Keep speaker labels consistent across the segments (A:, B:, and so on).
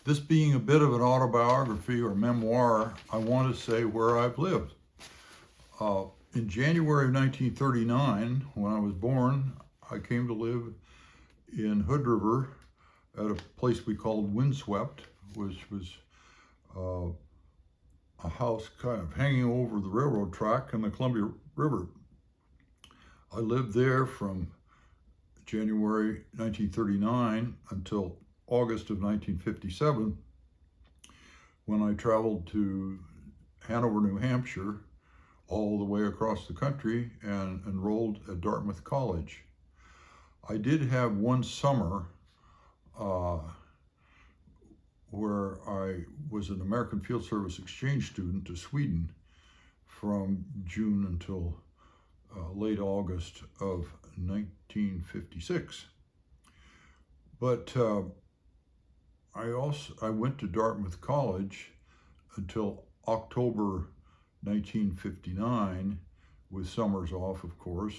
A: This being a bit of an autobiography or memoir, I want to say where I've lived. In January of 1939, when I was born, I came to live in Hood River at a place we called Windswept, which was a house kind of hanging over the railroad track in the Columbia River. I lived there from January 1939 until August of 1957, when I traveled to Hanover, New Hampshire, all the way across the country and enrolled at Dartmouth College. I did have one summer where I was an American Field Service exchange student to Sweden from June until late August of 1956. But I went to Dartmouth College until October 1959, with summers off, of course.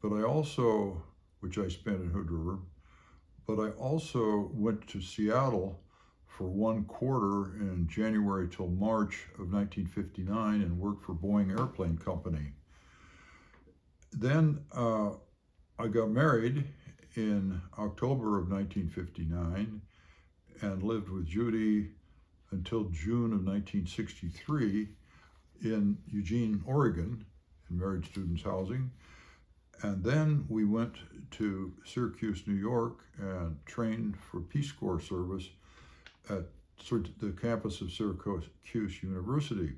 A: But I also, which I spent in Hood River, but I also went to Seattle for 1 quarter in January till March of 1959 and worked for Boeing Airplane Company. Then I got married in October of 1959 and lived with Judy until June of 1963 in Eugene, Oregon, in married students housing. And then we went to Syracuse, New York, and trained for Peace Corps service at the campus of Syracuse University.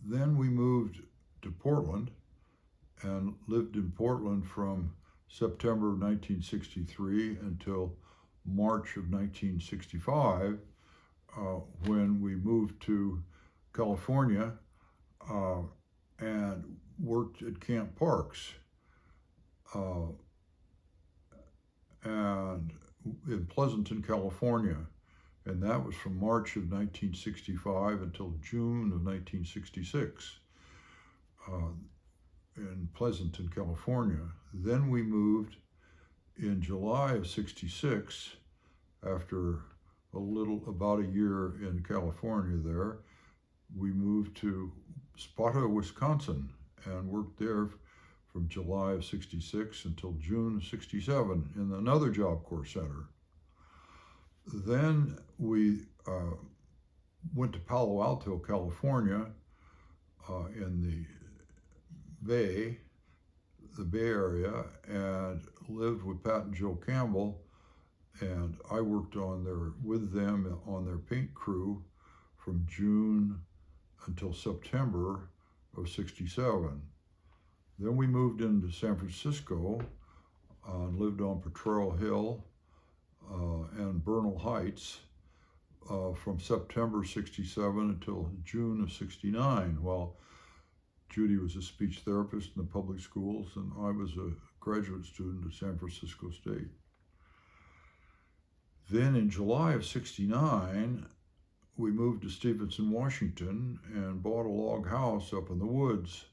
A: Then we moved to Portland and lived in Portland from September of 1963 until March of 1965, when we moved to California and worked at Camp Parks and in Pleasanton, California. And that was from March of 1965 until June of 1966 in Pleasanton, California. Then we moved in July of 66, after about a year in California there, we moved to Sparta, Wisconsin, and worked there from July of 66 until June of 67 in another Job Corps center. Then we went to Palo Alto, California, in the Bay Area, and lived with Pat and Joe Campbell, and I worked with them on their paint crew from June until September of 67. Then we moved into San Francisco and lived on Potrero Hill and Bernal Heights from September 67 until June of 69. While Judy was a speech therapist in the public schools, and I was a graduate student at San Francisco State. Then in July of 69, we moved to Stevenson, Washington, and bought a log house up in the woods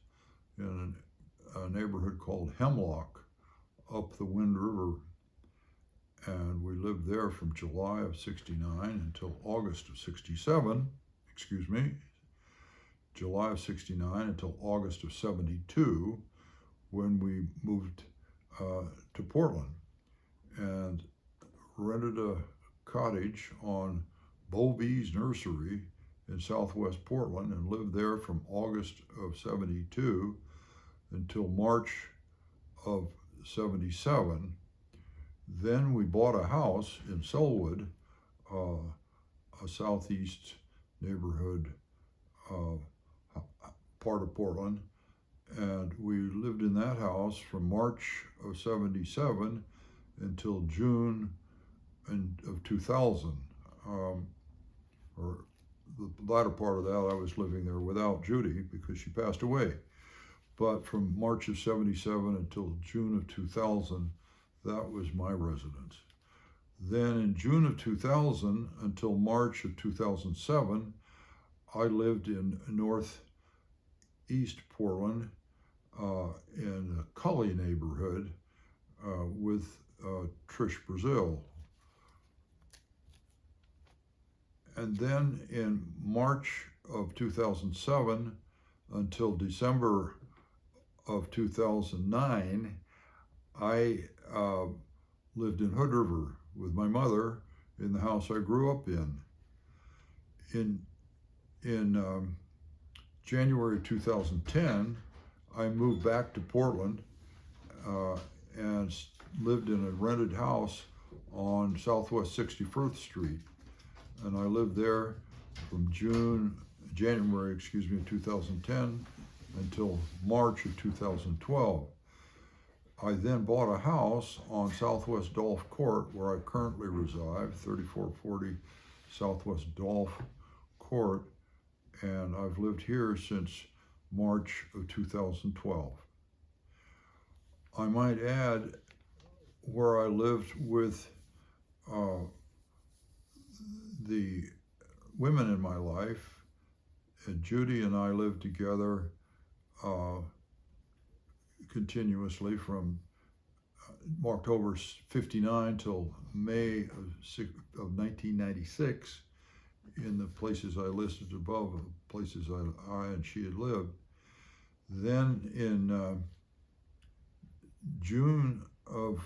A: in a neighborhood called Hemlock, up the Wind River. And we lived there from July of 69 until August of 67, July of 69 until August of 72, when we moved to Portland and rented a cottage on Bovey's Nursery in Southwest Portland and lived there from August of 72 until March of 77. Then we bought a house in Selwood, a southeast neighborhood part of Portland, and we lived in that house from March of 77 until June of 2000. Or the latter part of that, I was living there without Judy because she passed away. But from March of 77 until June of 2000, that was my residence. Then in June of 2000 until March of 2007, I lived in northeast Portland in the Cully neighborhood with Trish Brazil. And then in March of 2007 until December of 2009, I lived in Hood River with my mother in the house I grew up in. In January 2010, I moved back to Portland and lived in a rented house on Southwest 61st Street. And I lived there from January 2010 until March of 2012. I then bought a house on Southwest Dolph Court, where I currently reside, 3440 Southwest Dolph Court, and I've lived here since March of 2012. I might add where I lived with the women in my life. Judy and I lived together continuously from October 59 till May of 1996 in the places I listed above, places I and she had lived. Then in June of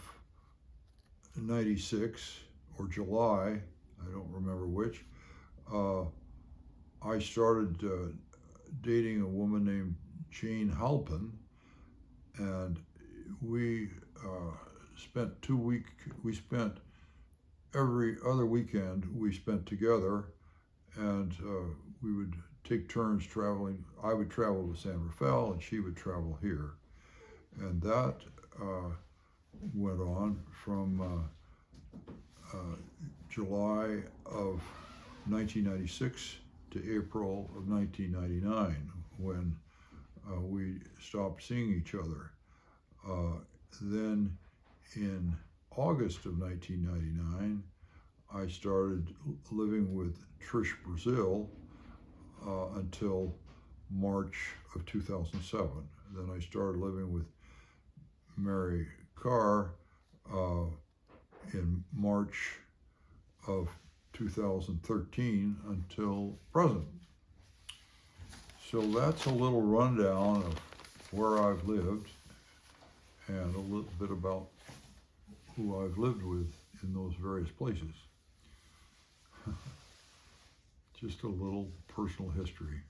A: 96 or July, I don't remember which, I started dating a woman named Jane Halpin, and we spent every other weekend we spent together, and we would take turns traveling. I would travel to San Rafael and she would travel here. And that went on from July of 1996 to April of 1999, when we stopped seeing each other. Then in August of 1999, I started living with Trish Brazil until March of 2007. Then I started living with Mary Carr in March of 2013 until present. So that's a little rundown of where I've lived and a little bit about who I've lived with in those various places. Just a little personal history.